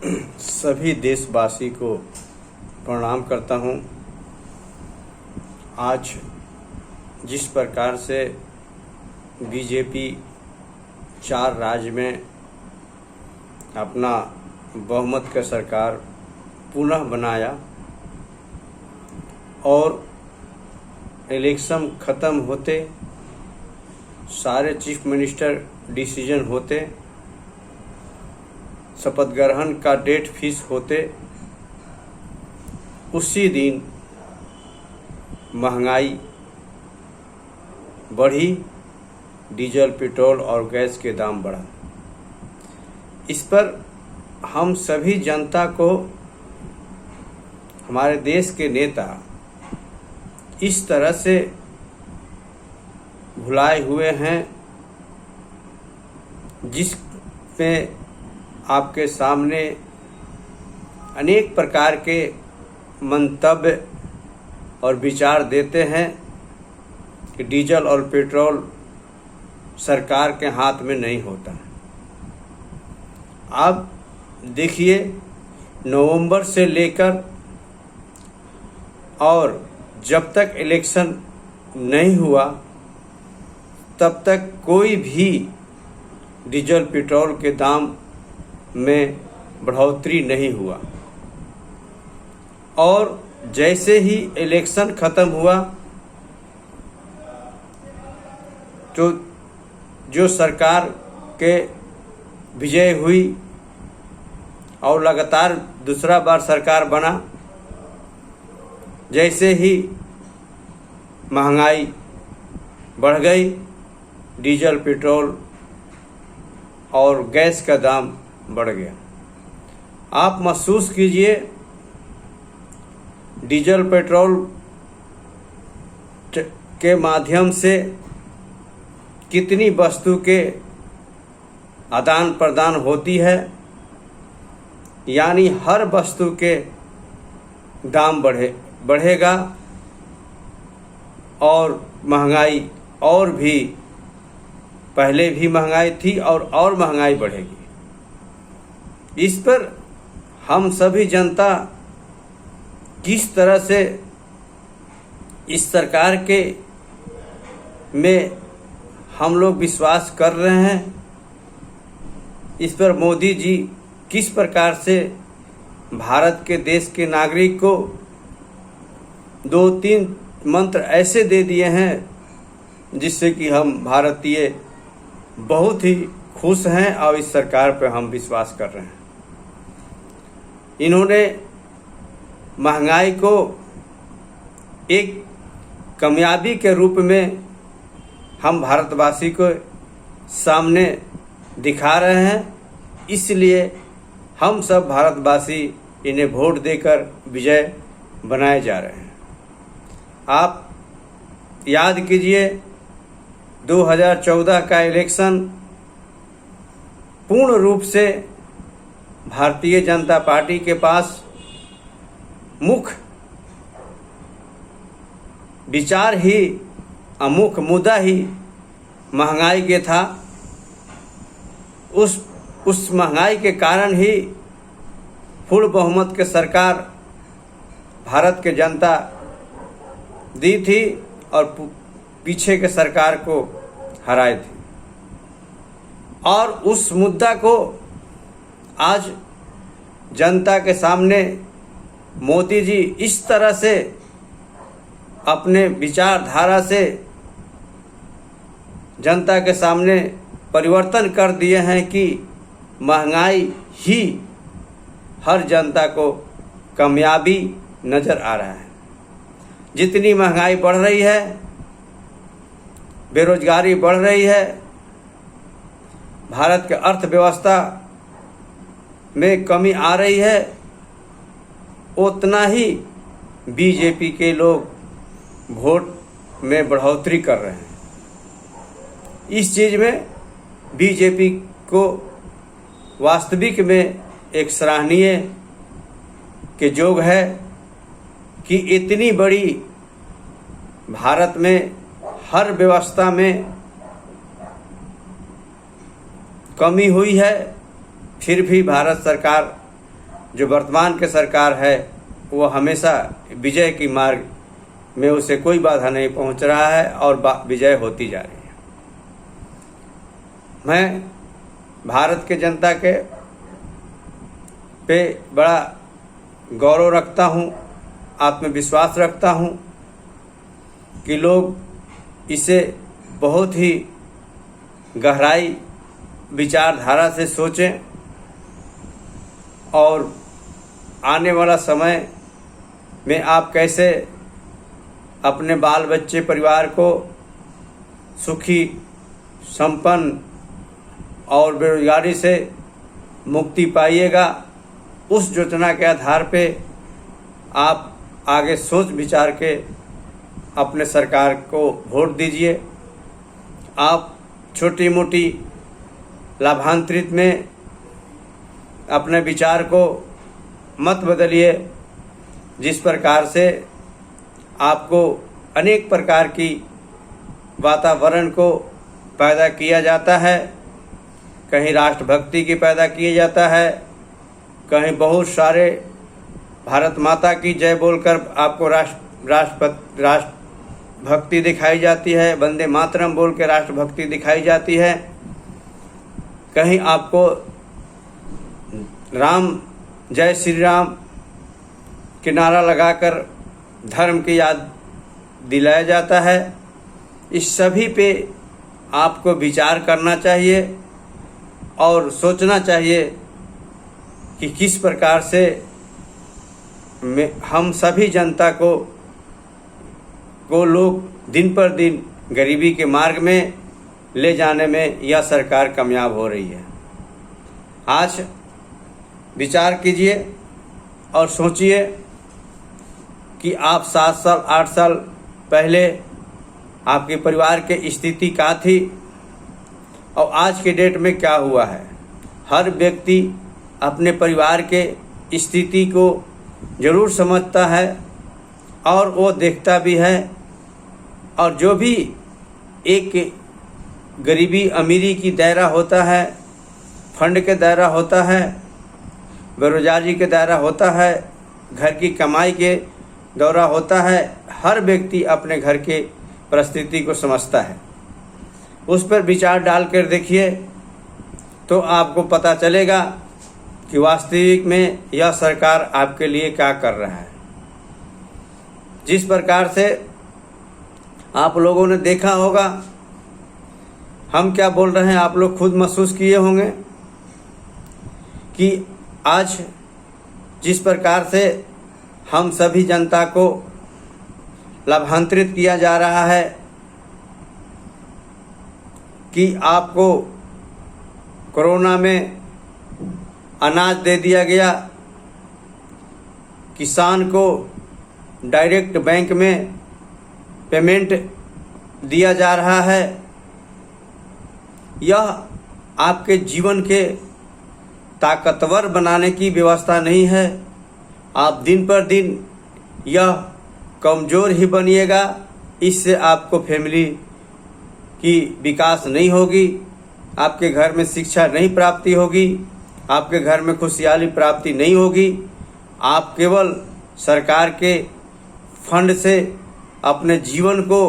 सभी देशवासी को प्रणाम करता हूं। आज जिस प्रकार से बीजेपी 4 राज्य में अपना बहुमत का सरकार पुनः बनाया और इलेक्शन ख़त्म होते सारे चीफ मिनिस्टर डिसीजन होते, शपथ ग्रहण का डेट फिक्स होते, उसी दिन महंगाई बढ़ी, डीजल, पेट्रोल और गैस के दाम बढ़ा। इस पर हम सभी जनता को हमारे देश के नेता इस तरह से भुलाए हुए हैं, जिसमें आपके सामने अनेक प्रकार के मंतव्य और विचार देते हैं कि डीजल और पेट्रोल सरकार के हाथ में नहीं होता। आप देखिए, नवंबर से लेकर और जब तक इलेक्शन नहीं हुआ तब तक कोई भी डीजल पेट्रोल के दाम में बढ़ोतरी नहीं हुआ, और जैसे ही इलेक्शन ख़त्म हुआ तो जो सरकार के विजय हुई और लगातार दूसरा बार सरकार बना, जैसे ही महंगाई बढ़ गई, डीजल, पेट्रोल और गैस का दाम बढ़ गया। आप महसूस कीजिए, डीजल पेट्रोल के माध्यम से कितनी वस्तु के आदान प्रदान होती है, यानी हर वस्तु के दाम बढ़ेगा और महंगाई और भी, पहले भी महंगाई थी और महंगाई बढ़ेगी। इस पर हम सभी जनता किस तरह से इस सरकार के में हम लोग विश्वास कर रहे हैं, इस पर मोदी जी किस प्रकार से भारत के देश के नागरिक को 2-3 मंत्र ऐसे दे दिए हैं जिससे कि हम भारतीय बहुत ही खुश हैं और इस सरकार पर हम विश्वास कर रहे हैं। इन्होंने महंगाई को एक कामयाबी के रूप में हम भारतवासी को सामने दिखा रहे हैं, इसलिए हम सब भारतवासी इन्हें वोट देकर विजय बनाए जा रहे हैं। आप याद कीजिए, 2014 का इलेक्शन पूर्ण रूप से भारतीय जनता पार्टी के पास मुख्य विचार ही, मुख्य मुद्दा ही महंगाई के था। उस महंगाई के कारण ही पूर्ण बहुमत के सरकार भारत के जनता दी थी और पीछे के सरकार को हराए थी, और उस मुद्दा को आज जनता के सामने मोदी जी इस तरह से अपने विचारधारा से जनता के सामने परिवर्तन कर दिए हैं कि महंगाई ही हर जनता को कामयाबी नज़र आ रहा है। जितनी महंगाई बढ़ रही है, बेरोजगारी बढ़ रही है, भारत के अर्थव्यवस्था में कमी आ रही है, उतना ही बीजेपी के लोग वोट में बढ़ोतरी कर रहे हैं। इस चीज़ में बीजेपी को वास्तविक में एक सराहनीय के योग है कि इतनी बड़ी भारत में हर व्यवस्था में कमी हुई है, फिर भी भारत सरकार जो वर्तमान के सरकार है वो हमेशा विजय की मार्ग में उसे कोई बाधा नहीं पहुंच रहा है और विजय होती जा रही है। मैं भारत के जनता के पे बड़ा गौरव रखता हूँ, आत्मविश्वास रखता हूँ कि लोग इसे बहुत ही गहराई विचारधारा से सोचें और आने वाला समय में आप कैसे अपने बाल बच्चे परिवार को सुखी, संपन्न और बेरोजगारी से मुक्ति पाइएगा, उस योजना के आधार पे आप आगे सोच विचार के अपने सरकार को वोट दीजिए। आप छोटी मोटी लाभांतरित में अपने विचार को मत बदलिए, जिस प्रकार से आपको अनेक प्रकार की वातावरण को पैदा किया जाता है। कहीं राष्ट्रभक्ति की पैदा किया जाता है, कहीं बहुत सारे भारत माता की जय बोलकर आपको राष्ट्रभक्ति दिखाई जाती है, वंदे मातरम बोल के राष्ट्रभक्ति दिखाई जाती है। कहीं आपको राम जय श्री राम के नारा लगाकर धर्म की याद दिलाया जाता है। इस सभी पे आपको विचार करना चाहिए और सोचना चाहिए कि किस प्रकार से हम सभी जनता को लोग दिन पर दिन गरीबी के मार्ग में ले जाने में यह सरकार कामयाब हो रही है। आज विचार कीजिए और सोचिए कि आप 7 साल 8 साल पहले आपके परिवार की स्थिति क्या थी और आज के डेट में क्या हुआ है। हर व्यक्ति अपने परिवार के स्थिति को ज़रूर समझता है और वो देखता भी है, और जो भी एक गरीबी अमीरी की दायरा होता है, फंड के दायरा होता है, बेरोजगारी के दायरा होता है, घर की कमाई के दौरा होता है, हर व्यक्ति अपने घर के परिस्थिति को समझता है। उस पर विचार डालकर देखिए तो आपको पता चलेगा कि वास्तविक में यह सरकार आपके लिए क्या कर रहा है। जिस प्रकार से आप लोगों ने देखा होगा, हम क्या बोल रहे हैं आप लोग खुद महसूस किए होंगे कि आज जिस प्रकार से हम सभी जनता को लाभांतरित किया जा रहा है कि आपको कोरोना में अनाज दे दिया गया, किसान को डायरेक्ट बैंक में पेमेंट दिया जा रहा है। यह आपके जीवन के ताकतवर बनाने की व्यवस्था नहीं है। आप दिन पर दिन यह कमज़ोर ही बनिएगा। इससे आपको फैमिली की विकास नहीं होगी, आपके घर में शिक्षा नहीं प्राप्ति होगी, आपके घर में खुशहाली प्राप्ति नहीं होगी। आप केवल सरकार के फंड से अपने जीवन को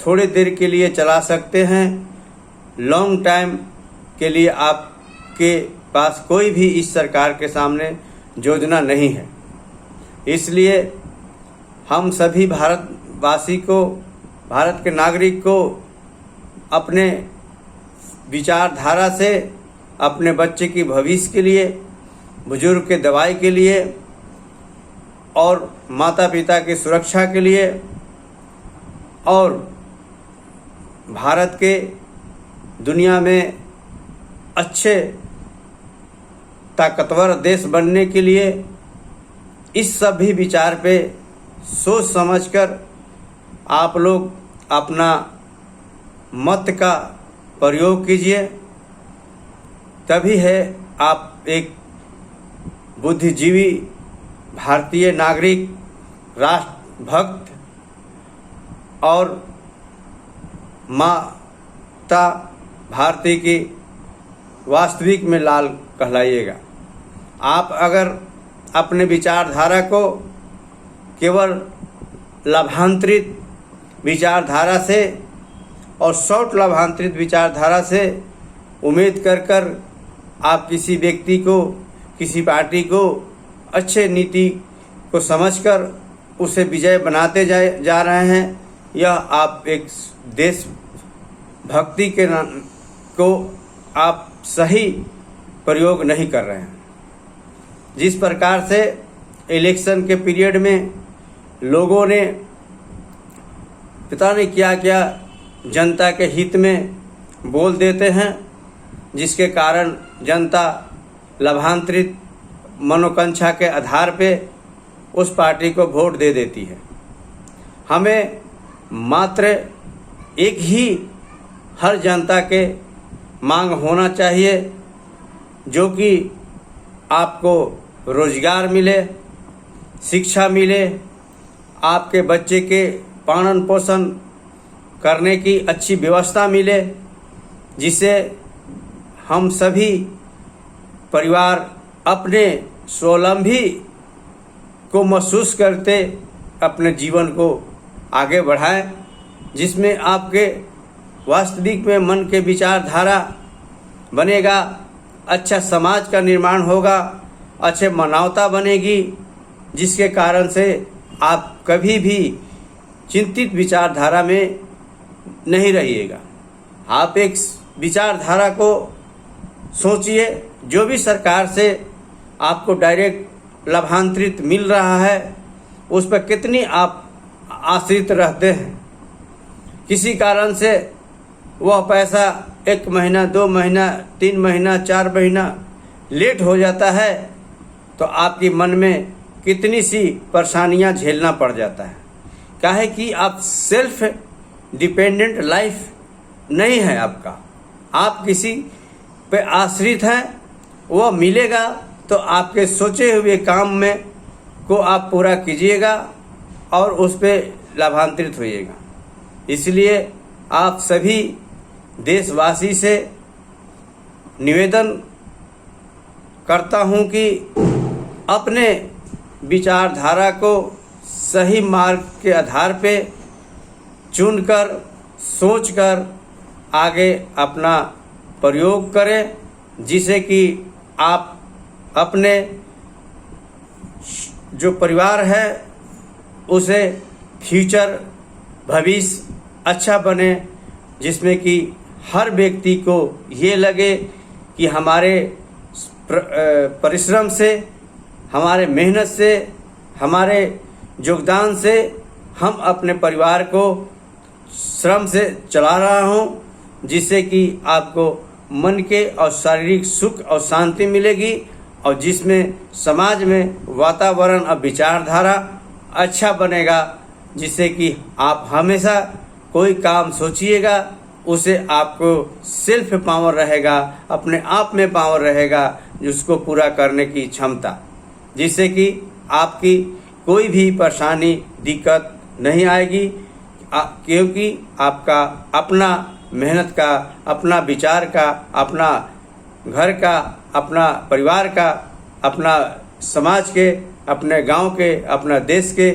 थोड़ी देर के लिए चला सकते हैं। लॉन्ग टाइम के लिए आपके पास कोई भी इस सरकार के सामने योजना नहीं है। इसलिए हम सभी भारतवासी को, भारत के नागरिक को अपने विचारधारा से अपने बच्चे की भविष्य के लिए, बुजुर्ग के दवाई के लिए और माता पिता की सुरक्षा के लिए और भारत के दुनिया में अच्छे ताकतवर देश बनने के लिए इस सभी विचार पे सोच समझकर आप लोग अपना मत का प्रयोग कीजिए। तभी है आप एक बुद्धिजीवी भारतीय नागरिक, राष्ट्रभक्त और माता भारती की वास्तविक में लाल कहलाइएगा। आप अगर अपने विचारधारा को केवल लाभांतरित विचारधारा से और शॉर्ट लाभांतरित विचारधारा से उम्मीद कर आप किसी व्यक्ति को, किसी पार्टी को अच्छे नीति को समझकर उसे विजय बनाते जा रहे हैं, यह आप एक देश भक्ति के को आप सही प्रयोग नहीं कर रहे हैं। जिस प्रकार से इलेक्शन के पीरियड में लोगों ने पता नहीं क्या क्या जनता के हित में बोल देते हैं, जिसके कारण जनता लाभांतरित मनोकांक्षा के आधार पे उस पार्टी को वोट दे देती है। हमें मात्र एक ही हर जनता के मांग होना चाहिए, जो कि आपको रोजगार मिले, शिक्षा मिले, आपके बच्चे के पालन पोषण करने की अच्छी व्यवस्था मिले, जिससे हम सभी परिवार अपने स्वावलंबी को महसूस करते अपने जीवन को आगे बढ़ाएं, जिसमें आपके वास्तविक में मन के विचारधारा बनेगा, अच्छा समाज का निर्माण होगा, अच्छे मानवता बनेगी, जिसके कारण से आप कभी भी चिंतित विचारधारा में नहीं रहिएगा। आप एक विचारधारा को सोचिए, जो भी सरकार से आपको डायरेक्ट लाभांतरित मिल रहा है उस पर कितनी आप आश्रित रहते हैं। किसी कारण से वह पैसा 1 महीना, 2 महीना, 3 महीना, 4 महीना लेट हो जाता है तो आपके मन में कितनी सी परेशानियां झेलना पड़ जाता है। काहे कि आप सेल्फ डिपेंडेंट लाइफ नहीं है आपका, आप किसी पे आश्रित हैं। वह मिलेगा तो आपके सोचे हुए काम में को आप पूरा कीजिएगा और उस पे लाभांतरित होइएगा। इसलिए आप सभी देशवासी से निवेदन करता हूं कि अपने विचारधारा को सही मार्ग के आधार पे चुनकर, सोचकर आगे अपना प्रयोग करें, जिससे कि आप अपने जो परिवार है उसे फ्यूचर भविष्य अच्छा बने, जिसमें कि हर व्यक्ति को ये लगे कि हमारे परिश्रम से, हमारे मेहनत से, हमारे योगदान से हम अपने परिवार को श्रम से चला रहा हूँ, जिससे कि आपको मन के और शारीरिक सुख और शांति मिलेगी और जिसमें समाज में वातावरण और विचारधारा अच्छा बनेगा, जिससे कि आप हमेशा कोई काम सोचिएगा उसे आपको सेल्फ पावर रहेगा, अपने आप में पावर रहेगा, जिसको पूरा करने की क्षमता, जिससे कि आपकी कोई भी परेशानी दिक्कत नहीं आएगी, क्योंकि आपका अपना मेहनत का, अपना विचार का, अपना घर का, अपना परिवार का, अपना समाज के, अपने गांव के, अपना देश के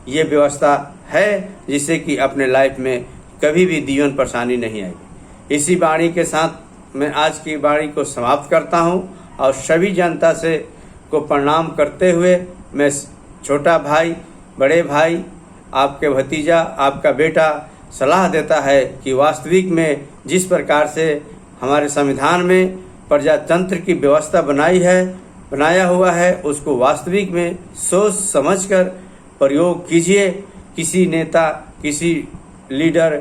ये व्यवस्था है, जिससे कि अपने लाइफ में कभी भी जीवन परेशानी नहीं आएगी। इसी वाणी के साथ मैं आज की वाणी को समाप्त करता हूं और सभी जनता से को प्रणाम करते हुए मैं छोटा भाई, बड़े भाई, आपके भतीजा, आपका बेटा सलाह देता है कि वास्तविक में जिस प्रकार से हमारे संविधान में प्रजातंत्र की व्यवस्था बनाया हुआ है, उसको वास्तविक में सोच समझकर प्रयोग कीजिए। किसी नेता, किसी लीडर,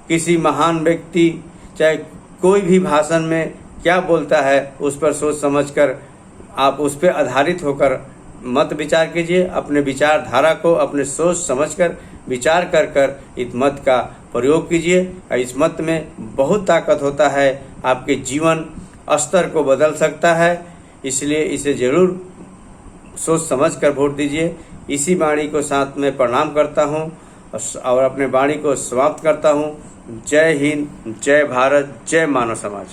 किसी महान व्यक्ति चाहे कोई भी भाषण में क्या बोलता है उस पर सोच समझकर आप उस पर आधारित होकर मत विचार कीजिए। अपने विचारधारा को अपने सोच समझकर विचार कर इस मत का प्रयोग कीजिए। इस मत में बहुत ताकत होता है, आपके जीवन स्तर को बदल सकता है, इसलिए इसे जरूर सोच समझ कर वोट दीजिए। इसी वाणी को साथ में प्रणाम करता हूँ और अपने वाणी को समाप्त करता हूँ। जय हिंद, जय भारत, जय मानव समाज।